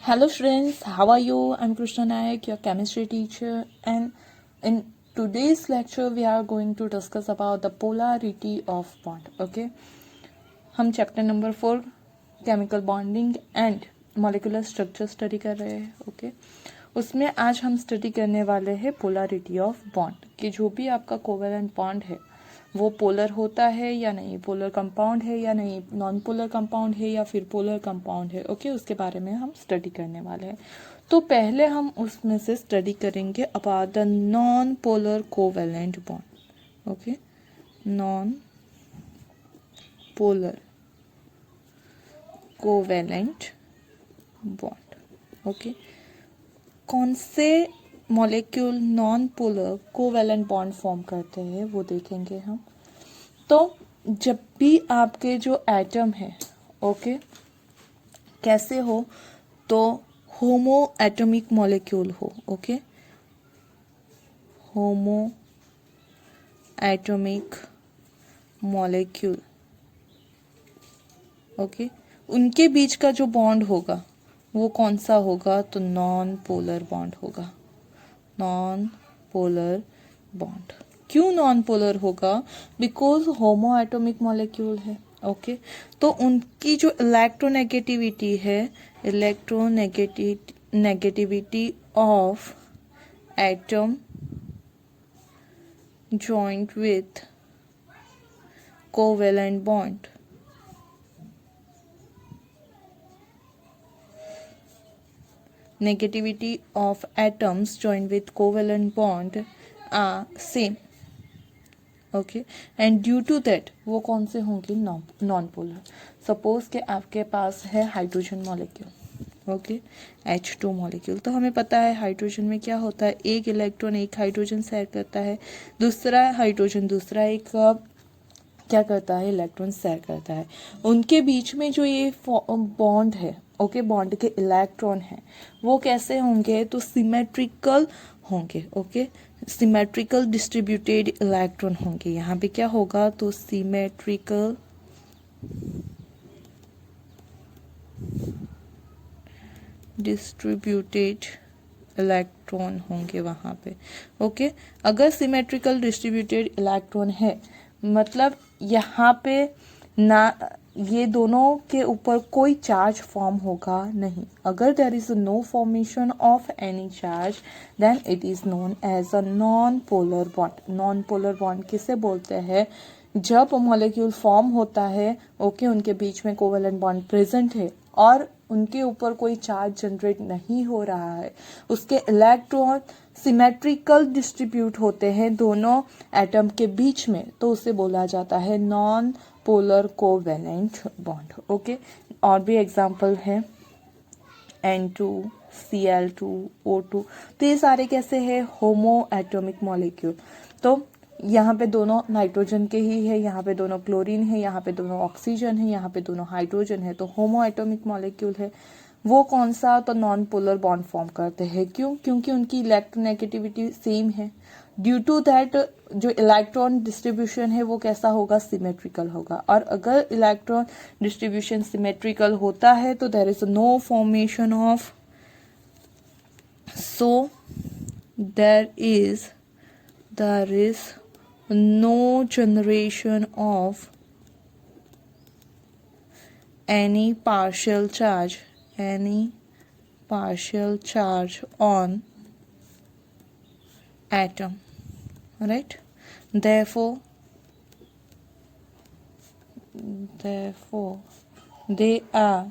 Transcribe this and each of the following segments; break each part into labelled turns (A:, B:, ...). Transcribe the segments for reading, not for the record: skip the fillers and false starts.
A: Hello friends, how are you? I'm Krishna Nayak, your chemistry teacher, and in today's lecture we are going to discuss about the polarity of bond. Okay, हम chapter number 4 chemical bonding and molecular structure study कर रहे हैं. Okay, उसमें आज हम study करने वाले हैं पोलरिटी ऑफ बॉन्ड कि जो भी आपका कोवेलेंट बॉन्ड है वो पोलर होता है या नहीं, पोलर कंपाउंड है या नहीं, नॉन पोलर कंपाउंड है या फिर पोलर कंपाउंड है. ओके, उसके बारे में हम स्टडी करने वाले हैं. तो पहले हम उसमें से स्टडी करेंगे about the non polar covalent bond. Okay, non polar covalent bond. Okay, कौन से molecule non polar covalent bond form करते हैं वो देखेंगे हम. तो जब भी आपके जो एटम है, ओके, कैसे हो, तो होमो एटॉमिक मॉलिक्यूल हो. ओके, होमो एटॉमिक मॉलिक्यूल. ओके, उनके बीच का जो बॉन्ड होगा वो कौन सा होगा, तो नॉन पोलर बॉन्ड होगा. Non polar bond. क्यों नॉन पोलर होगा? बिकॉज होमो एटॉमिक मॉलिक्यूल है. ओके, तो उनकी जो इलेक्ट्रोनेगेटिविटी है, electronegativity of atom joined with covalent bond, negativity of atoms joined with covalent bond are same. Okay, and due to that वो कौन से होंगे, नॉन पोलर. सपोज के आपके पास है hydrogen molecule. Okay, H2 molecule. तो हमें पता है हाइड्रोजन में क्या होता है, एक इलेक्ट्रॉन एक हाइड्रोजन शेयर करता है, दूसरा हाइड्रोजन दूसरा एक क्या करता है, इलेक्ट्रॉन शेयर करता है. उनके बीच में जो ये बॉन्ड है, ओके, बॉन्ड के इलेक्ट्रॉन है वो कैसे होंगे, तो सिमेट्रिकल होंगे. ओके, सिमेट्रिकल डिस्ट्रीब्यूटेड इलेक्ट्रॉन होंगे. यहाँ पे क्या होगा, तो सिमेट्रिकल डिस्ट्रीब्यूटेड इलेक्ट्रॉन होंगे वहाँ पे. ओके, अगर सिमेट्रिकल डिस्ट्रीब्यूटेड इलेक्ट्रॉन है मतलब यहाँ पे ना ये दोनों के ऊपर कोई चार्ज फॉर्म होगा नहीं. अगर there is no formation of any charge then it is known as a non polar bond. Non polar bond किसे बोलते हैं, जब मॉलिक्यूल फॉर्म होता है, ओके, उनके बीच में कोवेलेंट बॉन्ड प्रेजेंट है और उनके ऊपर कोई चार्ज जनरेट नहीं हो रहा है, उसके इलेक्ट्रॉन सिमेट्रिकल डिस्ट्रीब्यूट होते हैं दोनों एटम के बीच में, तो उसे बोला जाता है non polar covalent bond. Okay, और भी एग्जांपल है N2, Cl2, O2. तो ये सारे कैसे हैं, होमो एटॉमिक मॉलिक्यूल. तो यहाँ पे दोनों नाइट्रोजन के ही है, यहाँ पे दोनों क्लोरीन है, यहाँ पे दोनों ऑक्सीजन है, यहाँ पे दोनों हाइड्रोजन है, तो होमो एटॉमिक मॉलिक्यूल है. वो कौन सा, तो नॉन पोलर बॉन्ड फॉर्म करते हैं. क्यों? क्योंकि उनकी इलेक्ट्रोनेगेटिविटी सेम है. ड्यू टू दैट जो इलेक्ट्रॉन डिस्ट्रीब्यूशन है वो कैसा होगा, सिमेट्रिकल होगा. और अगर इलेक्ट्रॉन डिस्ट्रीब्यूशन सिमेट्रिकल होता है तो there is no formation of, so there is no generation of any partial charge on atom, right? Therefore they are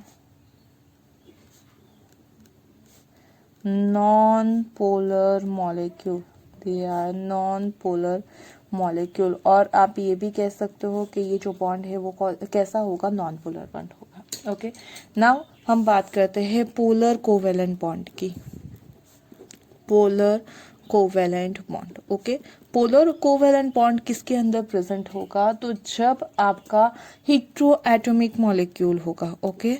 A: non-polar molecule. They are non polar molecule. और आप ये भी कह सकते हो कि ये जो बॉन्ड है वो कैसा होगा, नॉन पोलर बॉन्ड होगा. ओके, नाउ हम बात करते हैं पोलर कोवेलेंट बॉन्ड की. Polar covalent bond. Okay, polar covalent bond किसके अंदर प्रेजेंट होगा, तो जब आपका हीट्रो एटॉमिक मॉलिक्यूल होगा. ओके,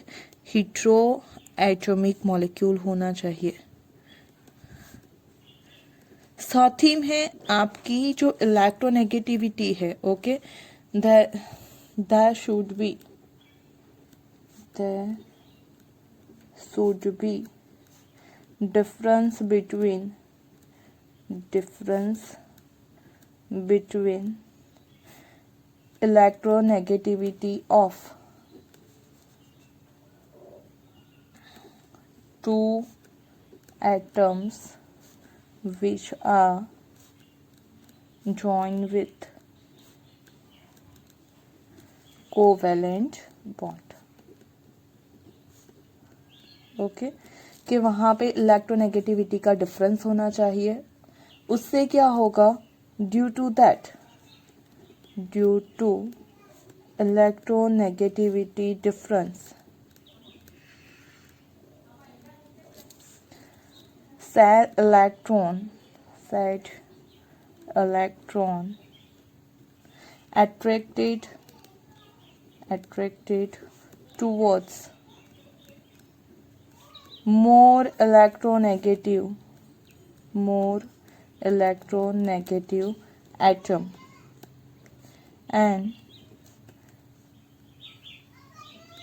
A: हीट्रो एटॉमिक मॉलिक्यूल होना चाहिए. साथ ही में आपकी जो इलेक्ट्रोनेगेटिविटी है, okay, there should be difference between electronegativity of two atoms which are joined with covalent bond. Okay, कि वहां पे इलेक्ट्रोनेगेटिविटी का डिफरेंस होना चाहिए। उससे क्या होगा, due to electronegativity difference said electron attracted towards more electronegative atom and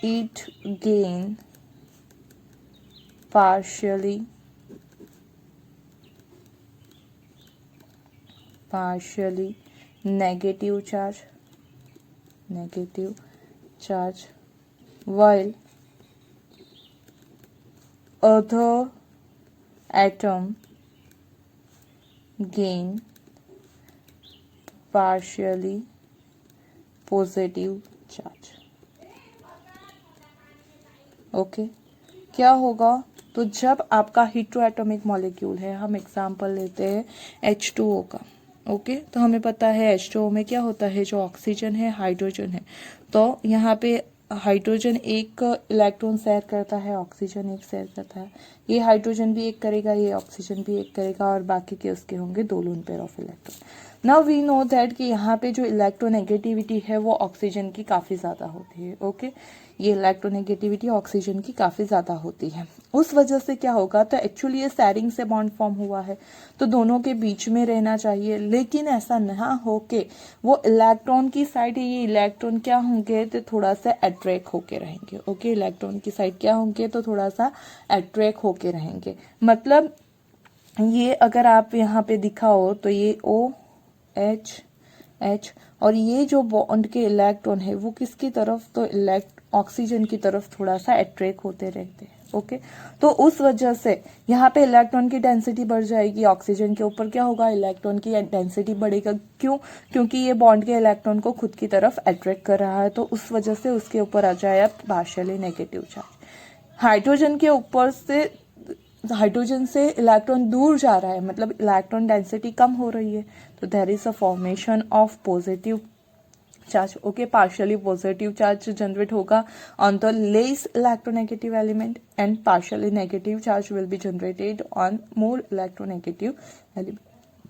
A: it gain partially negative charge while other atom gain partially positive charge। Okay, क्या होगा, तो जब आपका हेटेरोएटॉमिक मॉलिक्यूल है, हम एग्जांपल लेते हैं H2O का। ओके, तो हमें पता है H2O में क्या होता है, जो ऑक्सीजन है, हाइड्रोजन है। तो यहाँ पे हाइड्रोजन एक इलेक्ट्रॉन शेयर करता है, ऑक्सीजन एक शेयर करता है। ये हाइड्रोजन भी एक करेगा, ये ऑक्सीजन भी एक करेगा, और बाकी के उसके होंगे दो lone pair of electron. Now we know that कि यहाँ पे जो इलेक्ट्रोनेगेटिविटी है वो ऑक्सीजन की काफ़ी ज़्यादा होती है। ओके, ये इलेक्ट्रोनेगेटिविटी ऑक्सीजन की काफ़ी ज़्यादा होती है। उस वजह से क्या होगा, तो एक्चुअली ये शेयरिंग से बॉन्ड फॉर्म हुआ है, तो दोनों के बीच में रहना चाहिए। लेकिन ऐसा ना हो के वो इलेक्ट्रॉन की साइड, ये इलेक्ट्रॉन क्या होंगे, तो थोड़ा सा अट्रैक्ट होके रहेंगे। ओके, इलेक्ट्रॉन की साइड क्या होंगे, तो थोड़ा सा अट्रैक्ट होके रहेंगे। मतलब ये अगर आप यहाँ पे दिखाओ तो ये OH और ये जो बॉन्ड के इलेक्ट्रॉन है वो किसकी तरफ, तो ऑक्सीजन की तरफ थोड़ा सा अट्रैक्ट होते रहते हैं। ओके, तो उस वजह से यहाँ पे इलेक्ट्रॉन की डेंसिटी बढ़ जाएगी, ऑक्सीजन के ऊपर क्या होगा, इलेक्ट्रॉन की डेंसिटी बढ़ेगा। क्यों, क्योंकि ये बॉन्ड के इलेक्ट्रॉन को खुद की तरफ अट्रैक्ट कर रहा है, तो उस वजह से उसके ऊपर आ जाए पार्शियली नेगेटिव चार्ज। हाइड्रोजन के ऊपर से, हाइड्रोजन से इलेक्ट्रॉन दूर जा रहा है, मतलब इलेक्ट्रॉन डेंसिटी कम हो रही है, तो there is a formation of positive charge. Okay, partially positive charge generate होगा on the less electronegative element and partially negative charge will be generated on more electronegative element.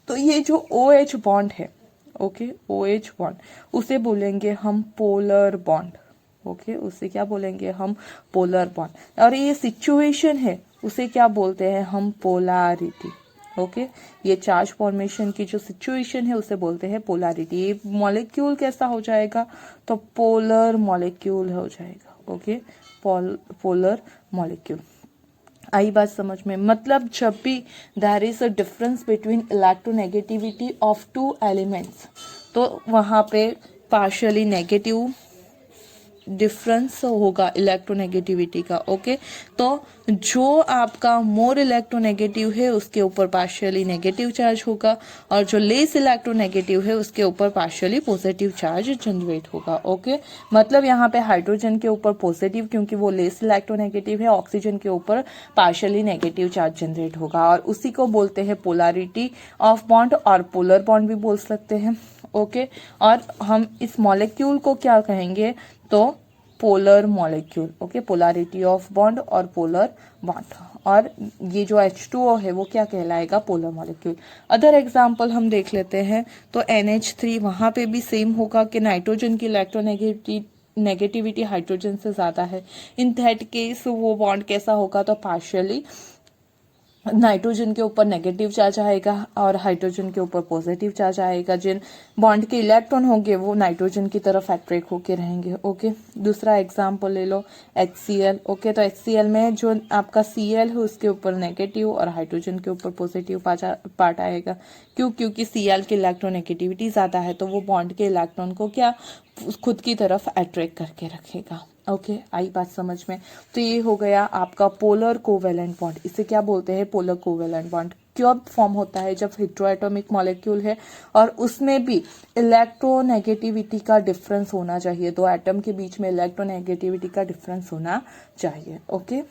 A: तो ये जो OH बॉन्ड है, okay, OH bond, उसे बोलेंगे हम polar bond. Okay, उसे क्या बोलेंगे हम, पोलर बॉन्ड। और ये सिचुएशन है, उसे क्या बोलते हैं हम, पोलारिटी। ओके, ये चार्ज फॉर्मेशन की जो सिचुएशन है उसे बोलते हैं पोलारिटी। ये मॉलिक्यूल कैसा हो जाएगा, तो पोलर मॉलिक्यूल हो जाएगा। Okay, polar molecule. आई बात समझ में, मतलब जब भी there is a difference between electronegativity of two elements, तो वहां पे पार्शियली नेगेटिव डिफरेंस होगा इलेक्ट्रोनेगेटिविटी का। ओके, तो जो आपका मोर इलेक्ट्रोनेगेटिव है उसके ऊपर पार्शियली नेगेटिव चार्ज होगा, और जो लेस इलेक्ट्रोनेगेटिव है उसके ऊपर पार्शियली पॉजिटिव चार्ज जनरेट होगा। ओके, मतलब यहाँ पे हाइड्रोजन के ऊपर पॉजिटिव, क्योंकि वो लेस इलेक्ट्रोनेगेटिव है, ऑक्सीजन के ऊपर पार्शियली नेगेटिव चार्ज जनरेट होगा, और उसी को बोलते हैं पोलारिटी ऑफ बॉन्ड, और पोलर बॉन्ड भी बोल सकते हैं। ओके, और हम इस मॉलिक्यूल को क्या कहेंगे, तो polar molecule. Okay, polarity of bond और पोलर बॉन्ड, और ये जो H2O है वो क्या कहलाएगा, पोलर मॉलिक्यूल। अदर एग्जांपल हम देख लेते हैं, तो NH3, वहां पे भी सेम होगा कि नाइट्रोजन की इलेक्ट्रोनेगेटिविटी हाइड्रोजन से ज्यादा है। इन दैट केस वो बॉन्ड कैसा होगा, तो पार्शियली नाइट्रोजन के ऊपर नेगेटिव चार्ज आएगा और हाइड्रोजन के ऊपर पॉजिटिव चार्ज आएगा। जिन बॉन्ड के इलेक्ट्रॉन होंगे वो नाइट्रोजन की तरफ अट्रैक्ट होके रहेंगे। ओके, दूसरा एग्जांपल ले लो HCl। ओके, तो HCl में जो आपका Cl है उसके ऊपर नेगेटिव और हाइड्रोजन के ऊपर पॉजिटिव पार्ट आएगा। क्यों? क्योंकि Cl की इलेक्ट्रोनेगेटिविटी ज़्यादा है तो वो बॉन्ड के इलेक्ट्रॉन को क्या खुद की तरफ अट्रैक्ट करके रखेगा। ओके, आई बात समझ में? तो ये हो गया आपका पोलर कोवेलेंट बॉन्ड। इसे क्या बोलते हैं? Polar covalent bond. कब फॉर्म होता है? जब हेटेरोएटॉमिक मॉलिक्यूल है और उसमें भी इलेक्ट्रोनेगेटिविटी का डिफरेंस होना चाहिए। दो एटम के बीच में इलेक्ट्रोनेगेटिविटी का डिफरेंस होना चाहिए। ओके,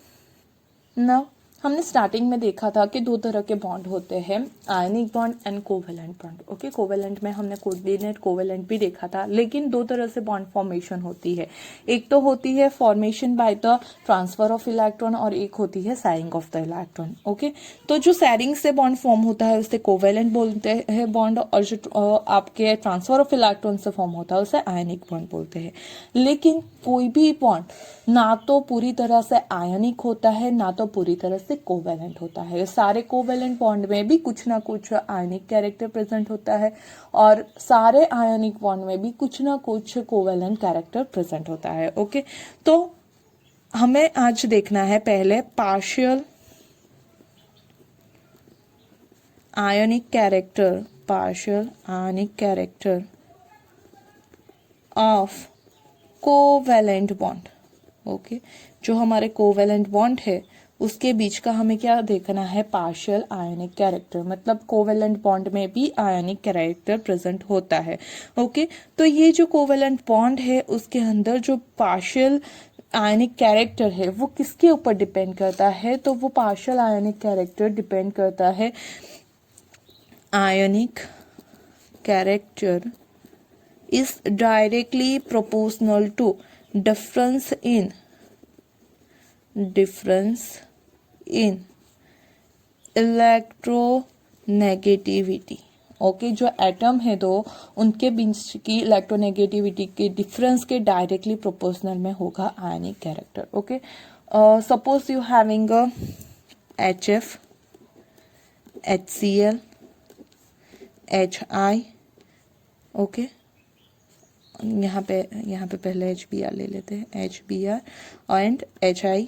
A: नाउ हमने स्टार्टिंग में देखा था कि दो तरह के बॉन्ड होते हैं, ionic bond and covalent bond. Okay, covalent में हमने कोऑर्डिनेट कोवेलेंट भी देखा था, लेकिन दो तरह से बॉन्ड फॉर्मेशन होती है। एक तो होती है formation by the transfer of electron और एक होती है sharing of the electron. Okay, तो जो शेयरिंग से बॉन्ड फॉर्म होता है उसे कोवेलेंट बोलते हैं बॉन्ड, और जो आपके ट्रांसफर ऑफ इलेक्ट्रॉन से फॉर्म होता है उसे आयनिक बॉन्ड बोलते हैं। लेकिन कोई भी बॉन्ड ना तो पूरी तरह से आयनिक होता है ना तो पूरी तरह से कोवेलेंट होता है। सारे कोवेलेंट बॉन्ड में भी कुछ ना कुछ आयनिक कैरेक्टर प्रेजेंट होता है और सारे आयनिक बॉन्ड में भी कुछ ना कुछ कोवेलेंट कैरेक्टर प्रेजेंट होता है। ओके, तो हमें आज देखना है पहले partial ionic character of covalent bond. Okay, जो हमारे कोवेलेंट बॉन्ड है उसके बीच का हमें क्या देखना है? पार्शियल आयनिक कैरेक्टर। मतलब कोवेलेंट बॉन्ड में भी आयनिक कैरेक्टर प्रेजेंट होता है। ओके, तो ये जो कोवेलेंट बॉन्ड है उसके अंदर जो पार्शियल आयनिक कैरेक्टर है वो किसके ऊपर डिपेंड करता है? तो वो पार्शियल आयनिक कैरेक्टर डिपेंड करता है, आयनिक character is directly proportional to difference in electronegativity. Okay, जो एटम है दो उनके बीच की इलेक्ट्रोनेगेटिविटी के डिफरेंस के डायरेक्टली प्रोपोर्शनल में होगा आयनिक character. Okay, suppose you having a HF, HCl, HI। Okay, यहाँ पे पहले HBr ले लेते हैं, HBr एंड HI।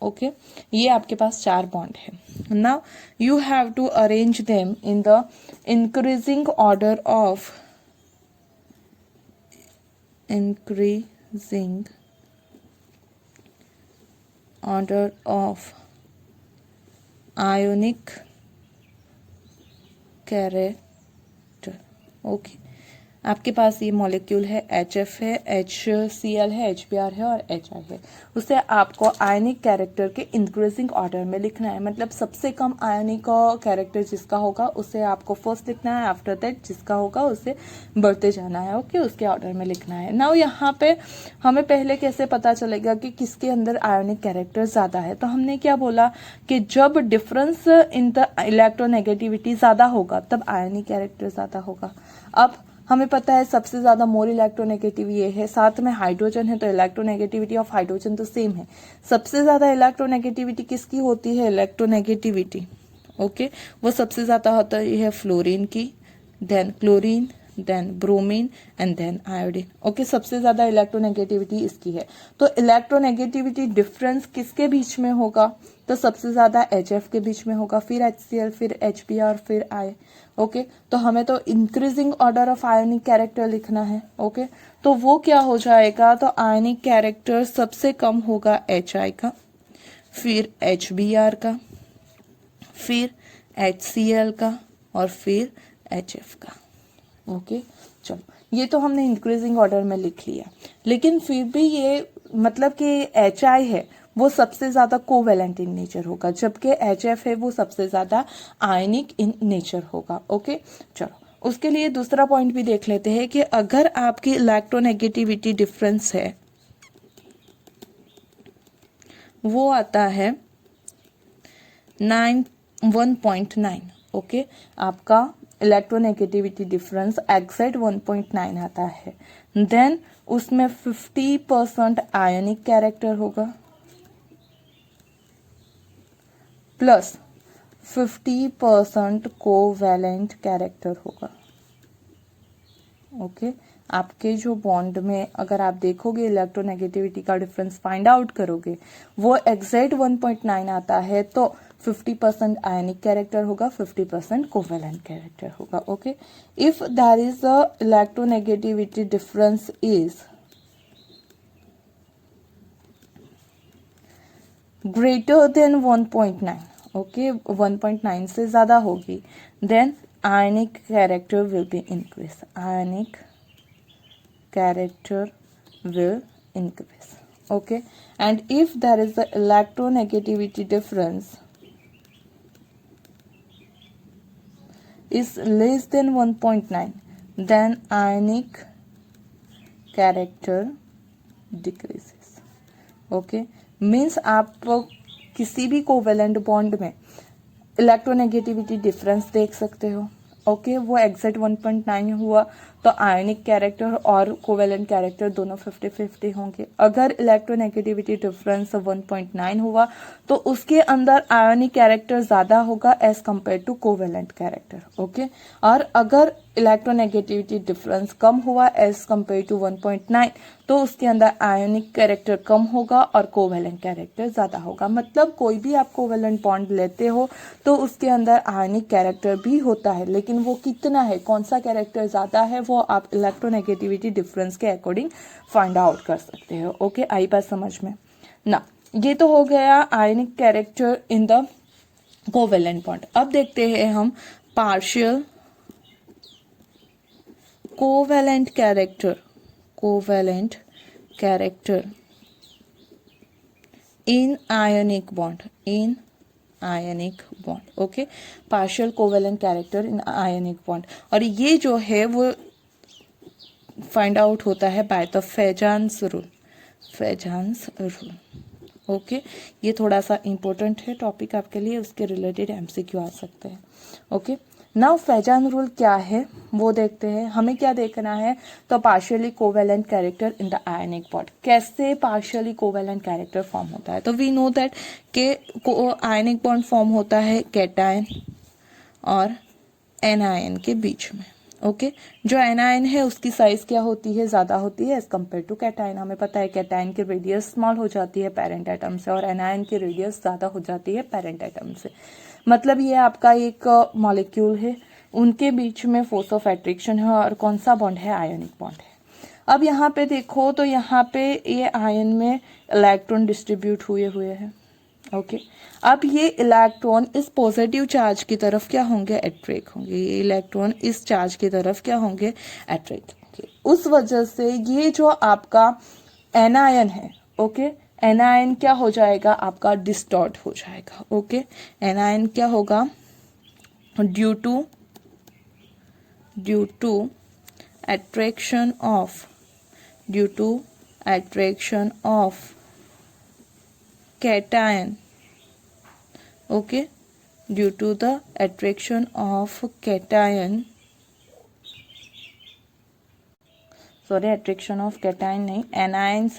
A: ओके, ये आपके पास चार बॉन्ड है। Now you have to arrange them in the increasing order of ionic character. Okay, आपके पास ये मॉलिक्यूल है, HF है, HCl है, HBr है और HI है। उसे आपको आयनिक कैरेक्टर के इंक्रीजिंग ऑर्डर में लिखना है। मतलब सबसे कम आयनिक कैरेक्टर जिसका होगा उसे आपको फर्स्ट लिखना है, आफ्टर दैट जिसका होगा उसे बढ़ते जाना है। ओके, उसके ऑर्डर में लिखना है। नाउ यहाँ पे हमें पहले कैसे पता चलेगा कि किसके अंदर आयनिक कैरेक्टर ज़्यादा है? तो हमने क्या बोला कि जब डिफरेंस इन द इलेक्ट्रोनेगेटिविटी ज़्यादा होगा तब आयनिक कैरेक्टर ज़्यादा होगा। अब हमें पता है सबसे ज्यादा मोर इलेक्ट्रोनेगेटिव ये है, साथ में हाइड्रोजन है तो इलेक्ट्रोनेगेटिविटी ऑफ हाइड्रोजन तो सेम है। सबसे ज्यादा इलेक्ट्रोनेगेटिविटी किसकी होती है? इलेक्ट्रोनेगेटिविटी ओके, वो सबसे ज्यादा होता है ये है फ्लोरीन की, then chlorine, then bromine and then iodine. Okay, सबसे ज्यादा इलेक्ट्रोनेगेटिविटी इसकी है। तो इलेक्ट्रोनेगेटिविटी डिफरेंस किसके बीच में होगा? तो सबसे ज्यादा HF के बीच में होगा, फिर HCl, फिर HBr, फिर I। ओके, तो हमें तो increasing order of ionic character लिखना है। ओके, तो वो क्या हो जाएगा? तो आयनिक कैरेक्टर सबसे कम होगा HI का, फिर HBr का, फिर HCl का और फिर HF का। ओके, चलो ये तो हमने इंक्रीजिंग ऑर्डर में लिख लिया, लेकिन फिर भी ये मतलब कि HI है वो सबसे ज्यादा कोवेलेंट इन नेचर होगा, जबकि HF है वो सबसे ज्यादा आयनिक इन नेचर होगा। ओके, चलो उसके लिए दूसरा पॉइंट भी देख लेते हैं कि अगर आपकी इलेक्ट्रोनेगेटिविटी डिफरेंस है वो आता है 1.9। ओके, आपका इलेक्ट्रोनेगेटिविटी डिफरेंस एग्जैक्ट 1.9 आता है, देन उसमें 50% आयनिक कैरेक्टर होगा प्लस 50% कोवैलेंट कैरेक्टर होगा। ओके आपके जो बॉन्ड में अगर आप देखोगे इलेक्ट्रोनेगेटिविटी का डिफरेंस फाइंड आउट करोगे, वो एग्जैक्ट 1.9 आता है, तो 50% आयनिक कैरेक्टर होगा, 50% कोवैलेंट कैरेक्टर होगा। Okay if there is a electronegativity difference is greater than 1.9, okay 1.9 से ज्यादा होगी, then ionic character will be increased. Ionic character will increase. Okay, and if there is the electronegativity difference is less than 1.9, then ionic character decreases. Okay, means आप किसी भी covalent bond में electronegativity difference देख सकते हो। Okay वो exact 1.9 हुआ तो आयनिक कैरेक्टर और कोवेलेंट कैरेक्टर दोनों 50-50 होंगे। अगर इलेक्ट्रोनेगेटिविटी डिफरेंस 1.9 हुआ तो उसके अंदर आयनिक कैरेक्टर ज्यादा होगा as compare to covalent character. Okay और अगर इलेक्ट्रोनेगेटिविटी डिफरेंस कम हुआ एज कंपेयर टू 1.9 तो उसके अंदर आयनिक कैरेक्टर कम होगा और कोवेलेंट कैरेक्टर ज्यादा होगा। मतलब कोई भी आप कोवेलेंट बॉन्ड लेते हो तो उसके अंदर आयनिक कैरेक्टर भी होता है, लेकिन वो कितना है, कौन सा कैरेक्टर ज्यादा है, वो आप इलेक्ट्रोनेगेटिविटी डिफरेंस के अकॉर्डिंग फाइंड आउट कर सकते हो। ओके आई बात समझ में ना। ये तो हो गया आयनिक character in the covalent bond. अब देखते हैं हम partial covalent character in ionic bond, okay partial covalent character in ionic bond. और ये जो है वो फाइंड आउट होता है बाय द फेजान्स रूल। ओके ये थोड़ा सा इंपॉर्टेंट है टॉपिक आपके लिए, उसके रिलेटेड एमसीक्यू आ सकते हैं। ओके नाउ फेजान रूल क्या है वो देखते हैं। हमें क्या देखना है, तो partially covalent character in the ionic bond. कैसे पार्शियली कोवेलेंट कैरेक्टर फॉर्म होता है, तो वी नो दैट के आयनिक बॉन्ड फॉर्म होता है कैटायन और एनायन के बीच में। ओके जो एनायन है उसकी साइज क्या होती है, ज्यादा होती है एज कम्पेयर टू कैटायन। हमें पता है कैटायन की रेडियस स्मॉल हो जाती है पेरेंट एटम से और एनायन की रेडियस ज्यादा हो जाती है पेरेंट एटम से। मतलब ये आपका एक मॉलिक्यूल है, उनके बीच में फोर्स ऑफ एट्रैक्शन है और कौन सा बॉन्ड है, आयनिक बॉन्ड है। अब यहाँ पे देखो तो यहाँ पे ये आयन में इलेक्ट्रॉन डिस्ट्रीब्यूट हुए हैं। ओके अब ये इलेक्ट्रॉन इस पॉजिटिव चार्ज की तरफ क्या होंगे, अट्रैक्ट होंगे। ये इलेक्ट्रॉन इस चार्ज की तरफ क्या होंगे, अट्रैक्ट होंगे। उस वजह से ये जो आपका एनायन है, ओके एनायन क्या हो जाएगा, आपका डिस्टॉर्ट हो जाएगा। ओके एनायन क्या होगा, due to attraction of cation, okay due to the attraction of cation, attraction of cation नहीं, anion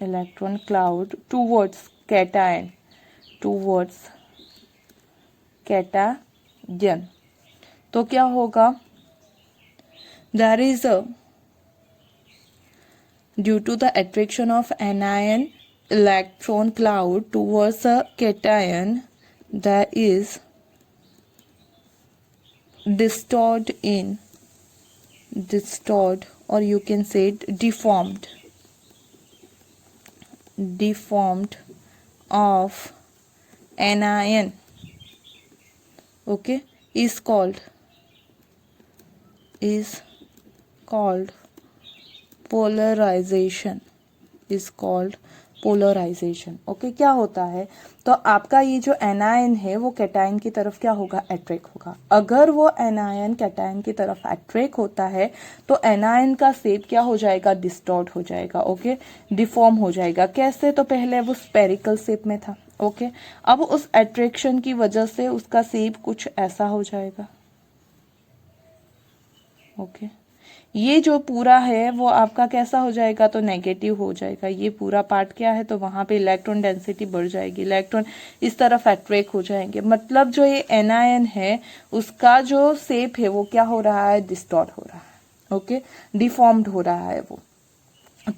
A: electron cloud towards cation तो क्या होगा, there is a due to the attraction of anion electron cloud towards a cation, there is distort or you can say deformed of anion, okay is called polarisation, okay क्या होता है, तो आपका ये जो एनायन है वो कैटायन की तरफ क्या होगा, अट्रैक्ट होगा। अगर वो एनायन कैटायन की तरफ अट्रैक्ट होता है तो एनायन का शेप क्या हो जाएगा, डिस्टॉर्ट हो जाएगा, ओके डिफॉर्म हो जाएगा। कैसे, तो पहले वो स्पेरिकल शेप में था, ओके अब उस अट्रैक्शन की वजह से उसका शेप कुछ ऐसा हो जाएगा। ओके ये जो पूरा है वो आपका कैसा हो जाएगा, तो नेगेटिव हो जाएगा। ये पूरा पार्ट क्या है, तो वहां पे इलेक्ट्रॉन डेंसिटी बढ़ जाएगी, इलेक्ट्रॉन इस तरफ अट्रैक्ट हो जाएंगे। मतलब जो ये एनायन है उसका जो शेप है वो क्या हो रहा है, डिस्टॉर्ट हो रहा है, ओके, डिफॉर्म्ड हो रहा है वो।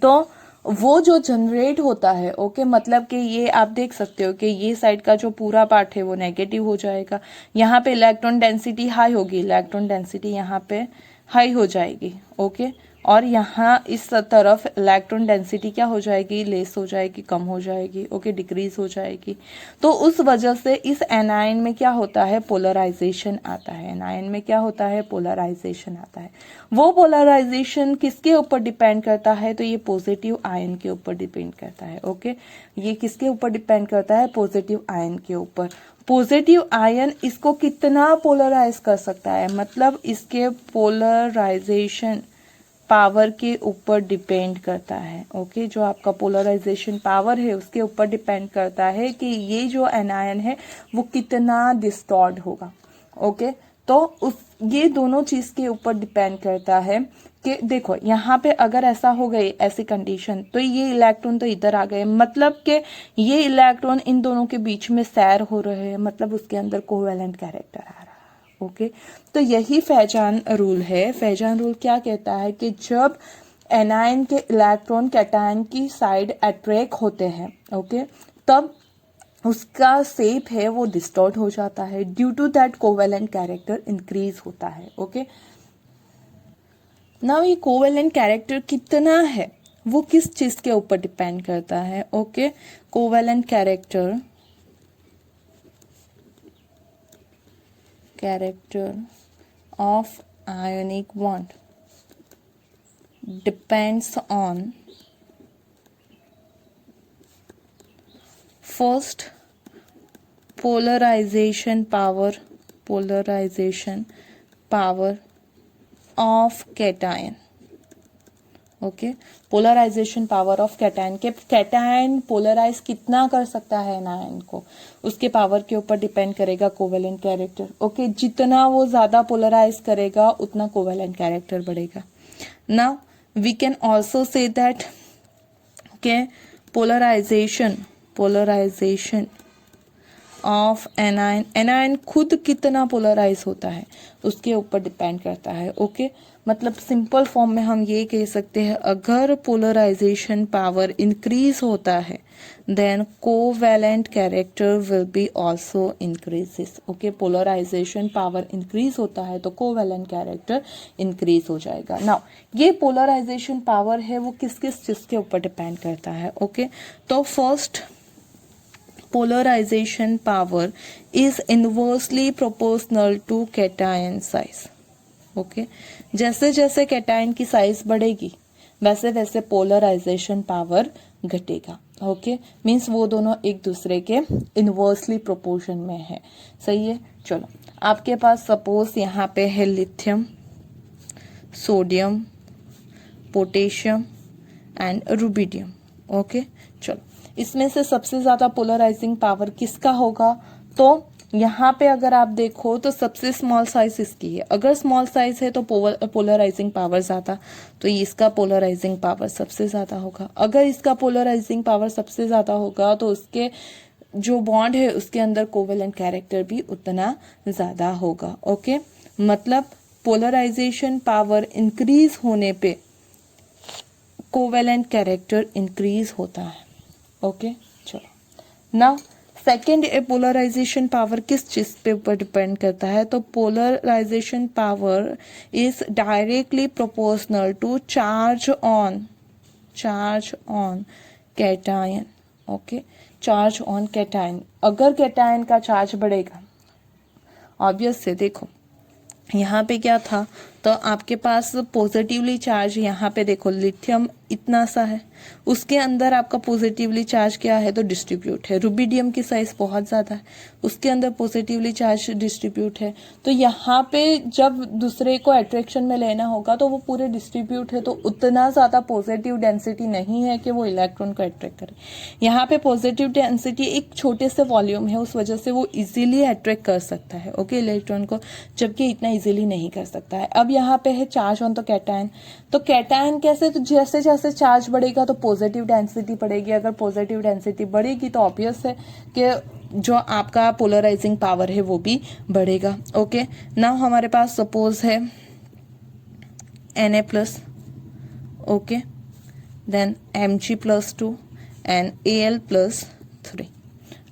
A: तो वो जो जनरेट होता है, ओके, मतलब कि ये आप देख सकते हो कि ये साइड का जो पूरा पार्ट है वो नेगेटिव हो जाएगा। यहाँ पे इलेक्ट्रॉन डेंसिटी हाई होगी, इलेक्ट्रॉन डेंसिटी यहाँ पे हाई हो जाएगी, ओके, और यहाँ इस तरफ इलेक्ट्रॉन डेंसिटी क्या हो जाएगी, लेस हो जाएगी, कम हो जाएगी, ओके, डिक्रीज हो जाएगी। तो उस वजह से इस एनायन में क्या होता है, पोलराइजेशन आता है। एनायन में क्या होता है, पोलराइजेशन आता है। वो पोलराइजेशन किसके ऊपर डिपेंड करता है, तो ये पॉजिटिव आयन के ऊपर डिपेंड करता है, ओके, ये किसके ऊपर डिपेंड करता है, पॉजिटिव आयन के ऊपर। पॉजिटिव आयन इसको कितना पोलराइज कर सकता है, मतलब इसके पोलराइजेशन पावर के ऊपर डिपेंड करता है, ओके, जो आपका पोलराइजेशन पावर है उसके ऊपर डिपेंड करता है कि ये जो एनायन है वो कितना डिस्टॉर्ट होगा, ओके। तो उस ये दोनों चीज के ऊपर डिपेंड करता है कि देखो यहाँ पे अगर ऐसा हो गई ऐसी कंडीशन, तो ये इलेक्ट्रॉन तो इधर आ गए, मतलब कि ये इलेक्ट्रॉन इन दोनों के बीच में सैर हो रहे हैं, मतलब उसके अंदर कोवेलेंट कैरेक्टर आ रहा है, ओके। तो यही फैजान रूल है। फैजान रूल क्या कहता है कि जब एनायन के इलेक्ट्रॉन कैटायन की साइड अट्रैक्ट होते हैं, ओके, तब उसका शेप है वो डिस्टॉर्ट हो जाता है, due to that covalent character increase होता है, ओके। नाउ ये कोवेलेंट कैरेक्टर कितना है वो किस चीज के ऊपर डिपेंड करता है, okay. Covalent character of ionic bond depends on first polarization power of cation, okay. Polarisation power of cation के कैटायन पोलराइज कितना कर सकता है एनायन को, उसके पावर के ऊपर डिपेंड करेगा कोवेलेंट कैरेक्टर, ओके। जितना वो ज्यादा पोलराइज करेगा उतना कोवेलेंट कैरेक्टर बढ़ेगा। Now we can also say that के पोलराइजेशन ऑफ एनायन खुद कितना पोलराइज होता है उसके ऊपर डिपेंड करता है, ओके। मतलब सिंपल फॉर्म में हम ये कह सकते हैं, अगर पोलराइजेशन पावर इंक्रीज होता है then covalent character will be also increases, okay. Polarisation power increase होता है तो कोवेलेंट कैरेक्टर इंक्रीज हो जाएगा। नाउ ये पोलराइजेशन पावर है वो किस किस चीज के ऊपर डिपेंड करता है, ओके। तो first polarization power is inversely proportional to cation size, okay. जैसे जैसे कैटायन की साइज बढ़ेगी वैसे वैसे पोलराइजेशन पावर घटेगा, ओके। मीन्स वो दोनों एक दूसरे के इनवर्सली प्रोपोर्शन में है, सही है। चलो आपके पास सपोज यहाँ पे है lithium, sodium, potassium and rubidium, okay. चलो इसमें से सबसे ज्यादा पोलराइजिंग पावर किसका होगा, तो यहाँ पे अगर आप देखो तो सबसे स्मॉल साइज इसकी है। अगर स्मॉल साइज है तो पोलराइजिंग पावर ज्यादा, तो इसका पोलराइजिंग पावर सबसे ज्यादा होगा। अगर इसका पोलराइजिंग पावर सबसे ज्यादा होगा तो उसके जो बॉन्ड है उसके अंदर कोवेलेंट कैरेक्टर भी उतना ज्यादा होगा, ओके। मतलब पोलराइजेशन पावर इंक्रीज होने पे कोवेलेंट कैरेक्टर इंक्रीज होता है, ओके। चलो नाउ सेकेंड पोलराइजेशन पावर किस चीज पे ऊपर डिपेंड करता है, तो polarization power is directly proportional to charge on cation, okay. Charge on cation, अगर कैटायन का चार्ज बढ़ेगा, ऑब्वियस से देखो यहाँ पे क्या था, तो आपके पास पॉजिटिवली चार्ज, यहाँ पे देखो लिथियम इतना सा है, उसके अंदर आपका पॉजिटिवली चार्ज क्या है, तो डिस्ट्रीब्यूट है। रुबिडियम की साइज बहुत ज्यादा है, उसके अंदर पॉजिटिवली चार्ज डिस्ट्रीब्यूट है। तो यहाँ पे जब दूसरे को अट्रैक्शन में लेना होगा तो वो पूरे डिस्ट्रीब्यूट है, तो उतना ज्यादा पॉजिटिव डेंसिटी नहीं है कि वो इलेक्ट्रॉन को अट्रैक्ट करे। यहाँ पे पॉजिटिव डेंसिटी एक छोटे से वॉल्यूम है, उस वजह से वो इजीली अट्रैक्ट कर सकता है, ओके, इलेक्ट्रॉन को, जबकि इतना इजीली नहीं कर सकता है। अब अब यहाँ पे है चार्ज ऑन द कैटायन, तो कैटायन कैसे, तो जैसे जैसे चार्ज बढ़ेगा तो पॉजिटिव डेंसिटी बढ़ेगी, अगर पॉजिटिव डेंसिटी बढ़ेगी तो ऑब्वियस है कि जो आपका पोलराइजिंग पावर है वो भी बढ़ेगा। ओके, नाउ हमारे पास सपोज है Na plus, okay, then Mg+2 and Al+3,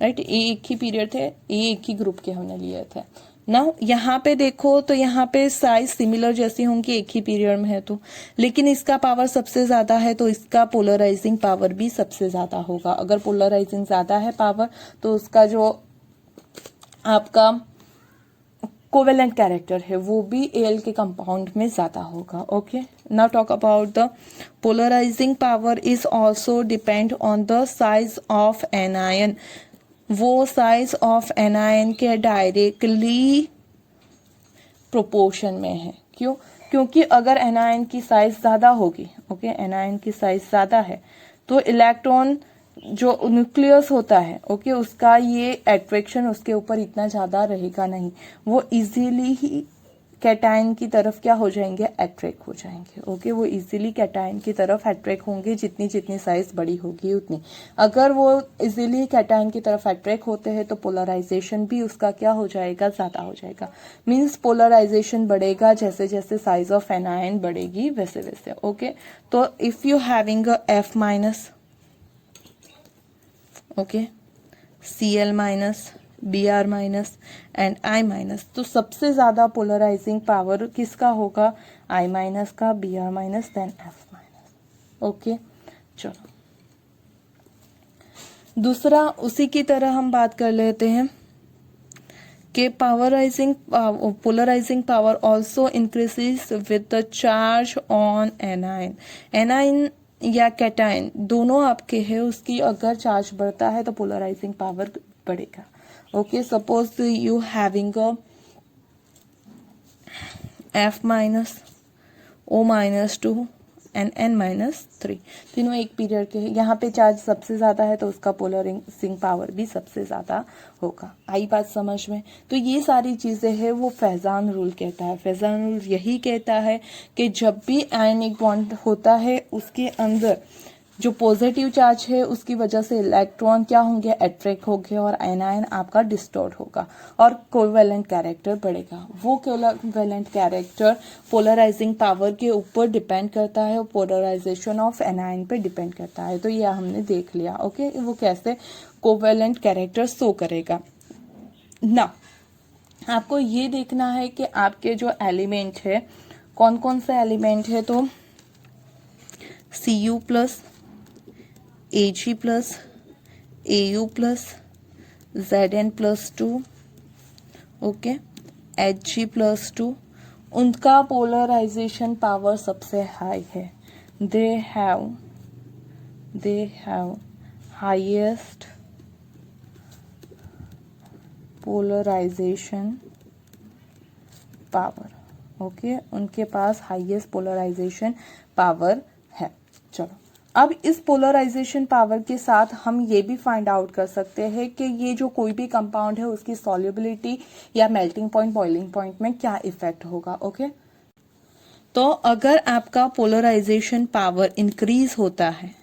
A: right. ये एक ही पीरियड थे, ये एक ही ग्रुप के हमने लिए थे। नाउ यहाँ पे देखो तो यहाँ पे साइज सिमिलर जैसी होंगी, एक ही पीरियड में है तो, लेकिन इसका पावर सबसे ज्यादा है तो इसका पोलराइजिंग पावर भी सबसे ज्यादा होगा। अगर पोलराइजिंग ज्यादा है पावर तो उसका जो आपका कोवेलेंट कैरेक्टर है वो भी एल के कंपाउंड में ज्यादा होगा। Okay, now talk about the polarizing power is also depend on the size of anion. वो साइज ऑफ एनायन के डायरेक्टली प्रोपोर्शन में है। क्यों? क्योंकि अगर एनायन की साइज ज्यादा होगी, ओके, एनायन की साइज ज्यादा है तो इलेक्ट्रॉन जो न्यूक्लियस होता है, ओके, उसका ये अट्रैक्शन उसके ऊपर इतना ज्यादा रहेगा नहीं, वो इजीली ही कैटायन की तरफ क्या हो जाएंगे, अट्रैक्ट हो जाएंगे। ओके, वो इजीली कैटायन की तरफ अट्रैक्ट होंगे, जितनी जितनी साइज बड़ी होगी उतनी। अगर वो इजीली कैटायन की तरफ अट्रैक्ट होते हैं तो पोलराइजेशन भी उसका क्या हो जाएगा, ज्यादा हो जाएगा। मींस पोलराइजेशन बढ़ेगा जैसे जैसे साइज ऑफ एनायन बढ़ेगी वैसे वैसे। ओके, तो if you having a F minus, okay, Cl minus, Br minus and I minus, तो सबसे ज्यादा पोलराइजिंग पावर किसका होगा, I माइनस का, Br minus then F minus. Okay, चलो दूसरा उसी की तरह हम बात कर लेते हैं कि polarizing power also increases with the charge on anion. Anion या कैटायन दोनों आपके है, उसकी अगर चार्ज बढ़ता है तो पोलराइजिंग पावर बढ़ेगा। Okay, suppose you having a F minus, O minus 2 and N minus 3, तीनों एक पीरियड के हैं। यहाँ पे चार्ज सबसे ज्यादा है तो उसका पोलराइजिंग पावर भी सबसे ज्यादा होगा। आई बात समझ में? तो ये सारी चीजें हैं वो फैजान रूल कहता है। फैजान रूल यही कहता है कि जब भी आयनिक बॉन्ड होता है उसके अंदर जो पॉजिटिव चार्ज है उसकी वजह से इलेक्ट्रॉन क्या होंगे, अट्रैक्ट होंगे और आयनायन आपका डिस्टॉर्ट होगा और कोवेलेंट कैरेक्टर बढ़ेगा। वो कोवेलेंट कैरेक्टर पोलराइजिंग पावर के ऊपर डिपेंड करता है और पोलराइजेशन ऑफ एनायन पे डिपेंड करता है। तो ये हमने देख लिया। ओके, वो कैसे कोवेलेंट कैरेक्टर शो करेगा ना। आपको ये देखना है कि आपके जो एलिमेंट है कौन कौन से एलिमेंट है, तो Cu plus, Ag plus, Au plus, Zn+2, okay, Hg+2, उनका पोलराइजेशन पावर सबसे हाई है। They have highest polarization power. Okay, उनके पास हाईएस्ट पोलराइजेशन पावर है। चलो, अब इस पोलराइजेशन पावर के साथ हम ये भी फाइंड आउट कर सकते हैं कि ये जो कोई भी कंपाउंड है उसकी सॉल्युबिलिटी या मेल्टिंग पॉइंट, बॉइलिंग पॉइंट में क्या इफेक्ट होगा। ओके, तो अगर आपका पोलराइजेशन पावर इंक्रीज होता है,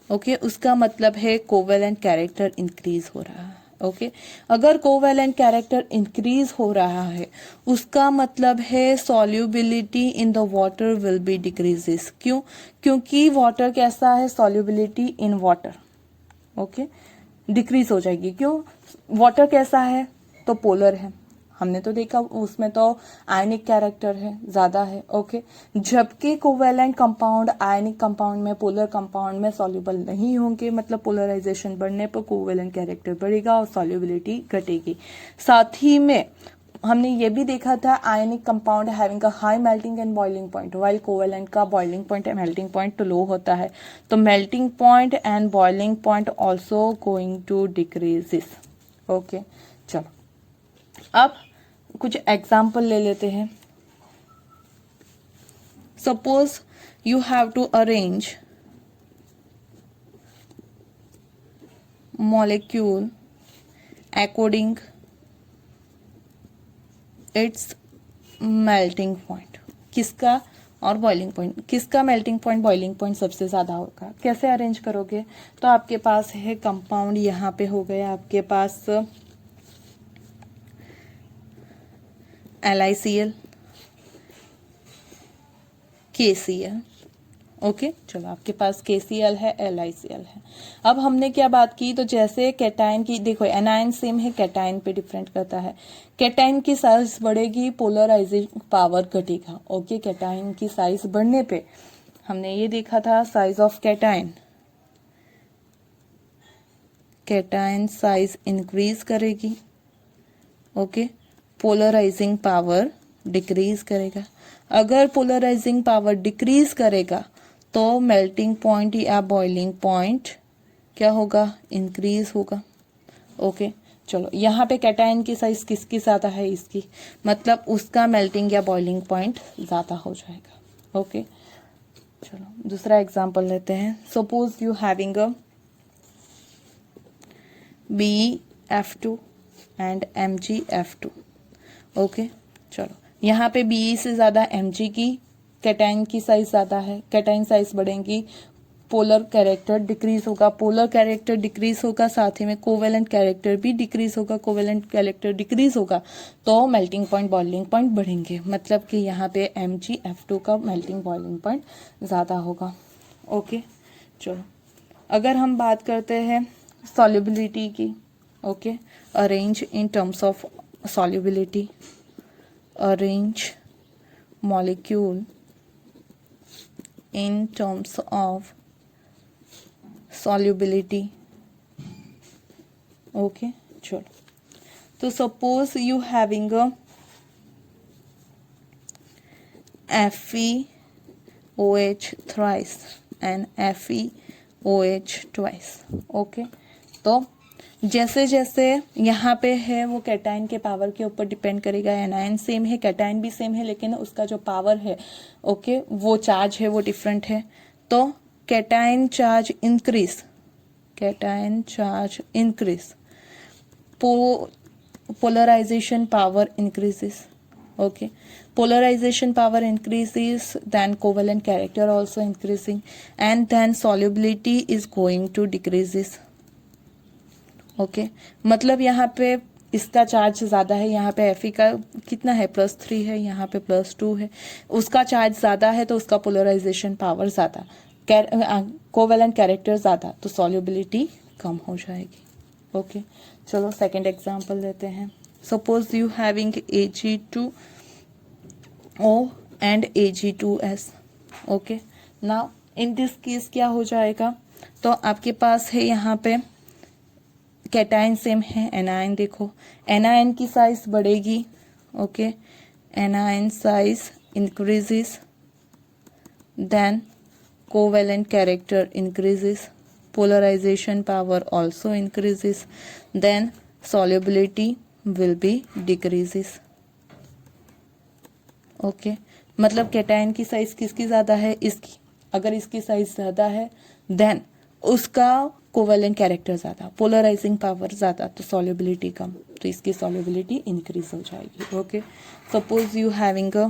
A: ओके, उसका मतलब है कोवेलेंट कैरेक्टर इंक्रीज हो रहा है। ओके, अगर कोवेलेंट कैरेक्टर इंक्रीज हो रहा है उसका मतलब है solubility in the water will be decreases. क्यों? क्योंकि वाटर कैसा है, solubility in water, okay, decrease हो जाएगी। क्यों? वाटर कैसा है, तो पोलर है, हमने तो देखा उसमें तो आयनिक कैरेक्टर है, ज्यादा है। ओके, जबकि कोवेलेंट कंपाउंड आयनिक कंपाउंड में, पोलर कंपाउंड में सॉल्युबल नहीं होंगे, मतलब पोलराइजेशन बढ़ने पर कोवेलेंट कैरेक्टर बढ़ेगा और सॉल्युबिलिटी घटेगी। साथ ही में हमने ये भी देखा था ionic compound having a high melting and boiling point, while covalent का boiling point and melting point तो लो होता है, तो melting point and boiling point also going to decreases. Okay, चलो अब कुछ एग्जाम्पल ले लेते हैं। Suppose you have to arrange molecule according its melting point. किसका और बॉइलिंग पॉइंट, किसका मेल्टिंग पॉइंट बॉइलिंग पॉइंट सबसे ज़्यादा होगा, कैसे अरेंज करोगे। तो आपके पास है कंपाउंड, यहाँ पे हो गया आपके पास LiCl, KCl। ओके चलो, आपके पास KCl है, LiCl है। अब हमने क्या बात की, तो जैसे कैटायन की, देखो एनायन सेम है, कैटायन पे डिफरेंट करता है। कैटायन की साइज बढ़ेगी, पोलराइजिंग पावर घटेगा। ओके, कैटायन की साइज बढ़ने पे हमने ये देखा था, size of cation, cation size increase करेगी। ओके, पोलराइजिंग पावर डिक्रीज करेगा। अगर पोलराइजिंग पावर डिक्रीज करेगा तो मेल्टिंग पॉइंट या बॉइलिंग पॉइंट क्या होगा, इंक्रीज होगा। ओके चलो, यहाँ पे कैटायन की साइज किसकी ज़्यादा है, इसकी, मतलब उसका मेल्टिंग या बॉइलिंग पॉइंट ज़्यादा हो जाएगा। ओके चलो, दूसरा एग्जांपल लेते हैं। Suppose you having a BeF2 and MgF2। Okay चलो, यहाँ पे Be से ज़्यादा Mg की कैटायन की साइज ज़्यादा है, कैटायन साइज बढ़ेगी, पोलर कैरेक्टर डिक्रीज होगा, पोलर कैरेक्टर डिक्रीज होगा, साथ ही में कोवेलेंट कैरेक्टर भी डिक्रीज होगा, कोवेलेंट कैरेक्टर डिक्रीज होगा तो मेल्टिंग पॉइंट बॉइलिंग पॉइंट बढ़ेंगे, मतलब कि यहाँ पे MgF2 का मेल्टिंग बॉइलिंग पॉइंट ज़्यादा होगा। ओके चलो, अगर हम बात करते हैं सॉल्युबिलिटी की, okay, arrange in terms of solubility, arrange molecule in terms of solubility। Okay चलो, तो suppose you having a FeOH thrice and FeOH twice। Okay, तो जैसे जैसे यहाँ पे है वो कैटायन के पावर के ऊपर डिपेंड करेगा। एनायन सेम है, कैटायन भी सेम है, लेकिन उसका जो पावर है, ओके, वो चार्ज है वो डिफरेंट है। तो cation charge increase, cation charge increase, polarization power increases। Okay, polarization power increases, then covalent character also increasing, and then solubility is going to decreases। Okay मतलब यहाँ पे इसका चार्ज ज़्यादा है, यहाँ पे Fe का कितना है, +3 है, यहाँ पे +2 है, उसका चार्ज ज़्यादा है तो उसका पोलराइजेशन पावर ज़्यादा, कोवेलेंट कैरेक्टर ज़्यादा, तो सॉल्युबिलिटी कम हो जाएगी। ओके चलो, सेकंड एग्जांपल लेते हैं। Suppose you having Ag2O and Ag2S। Okay, now in this case क्या हो जाएगा, तो आपके पास है यहाँ पे कैटायन सेम है, एनायन देखो, एनायन की साइज बढ़ेगी। Okay, anion size increases, then covalent character increases, polarization power also increases, then solubility will be decreases। Okay, मतलब कैटायन की साइज किसकी ज़्यादा है, इसकी। अगर इसकी साइज ज़्यादा है देन उसका कोवेलेंट कैरेक्टर ज़्यादा, पोलराइजिंग पावर ज़्यादा, तो सॉल्युबिलिटी कम, तो इसकी सॉल्युबिलिटी इंक्रीज हो जाएगी। Okay, suppose you having a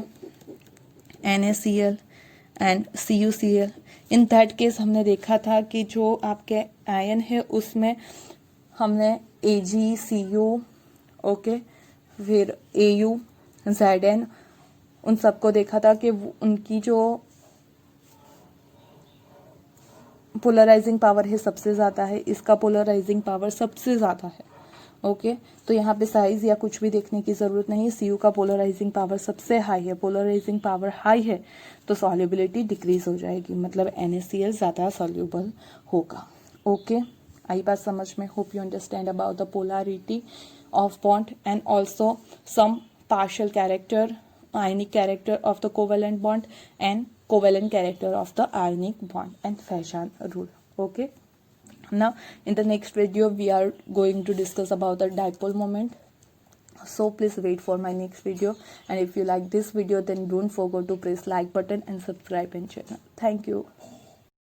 A: NaCl and CuCl। In that case हमने देखा था कि जो आपके आयन है उसमें हमने AgCu, ओके, फिर Au, Zn, उन सबको देखा था कि उनकी जो पोलराइजिंग पावर है सबसे ज़्यादा है, इसका पोलराइजिंग पावर सबसे ज़्यादा है। ओके, तो यहाँ पे साइज या कुछ भी देखने की ज़रूरत नहीं, Cu का पोलराइजिंग पावर सबसे हाई है, पोलराइजिंग पावर हाई है तो सॉल्युबिलिटी डिक्रीज हो जाएगी, मतलब NaCl ज़्यादा सॉल्युबल होगा। ओके, आई बात समझ में? Hope you understand about the polarity of bond and also some partial character, ionic character of the covalent bond and covalent character of the ionic bond and Fajan rule. Okay, now in the next video we are going to discuss about the dipole moment, so please wait for my next video, and if you like this video then don't forget to press like button and subscribe and channel. Thank you.